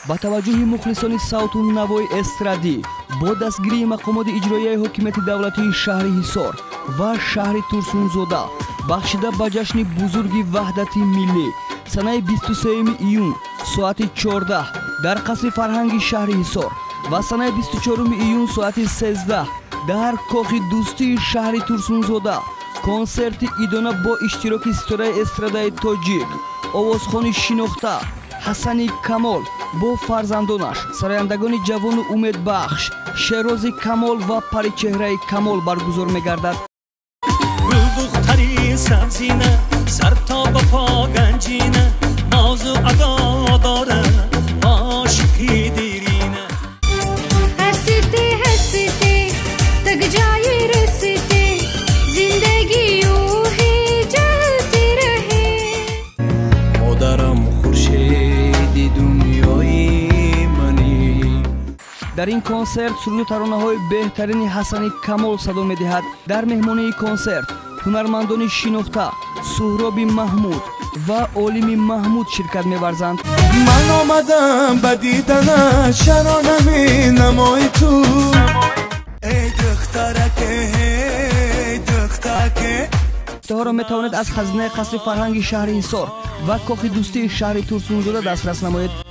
با توجه مخلصان صوت و نوای استرادی با دستگیری مقامات اجرایی حکومت دولتی شهر حصار و شهر ترسونزاده بخشیده به جشن بزرگ وحدت ملی سنه 23 ایون ساعت 14 در قصر فرهنگ شهر حصار و سنه 24 ایون ساعت 13 در کاخ دوستی شهر ترسونزاده کنسرت ایدانه با اشتراک ستاره استرادای تاجیک آوازخوان شناخته حسن کمال با فرزندانش سرایندگان جوان و امید بخش شیراز کمال و پریچهره کمال برگزار می‌گردد. دختری سبزینه سر تا به پا گنجینه ناز و ادا داره عاشقی دیرینه هستی تک جایی رسیدی زندگی و هیجتی رهی مادرم خورشیدی دنیای منی. در این کنسرت سرود و ترانه‌های بهترین حسن کمال صدا می‌دهد. در مهمانی کنسرت هنرمندان شناخته سهراب محمود و عالم محمود شرکت می‌ورزند. من آمدم به دیدن شرانمی نمای تو ای دخترکه اشتها را می‌تواند از خزینه قصر فرهنگ شهر حصار و کاخ دوستی شهر ترسونزاده دسترس نماید.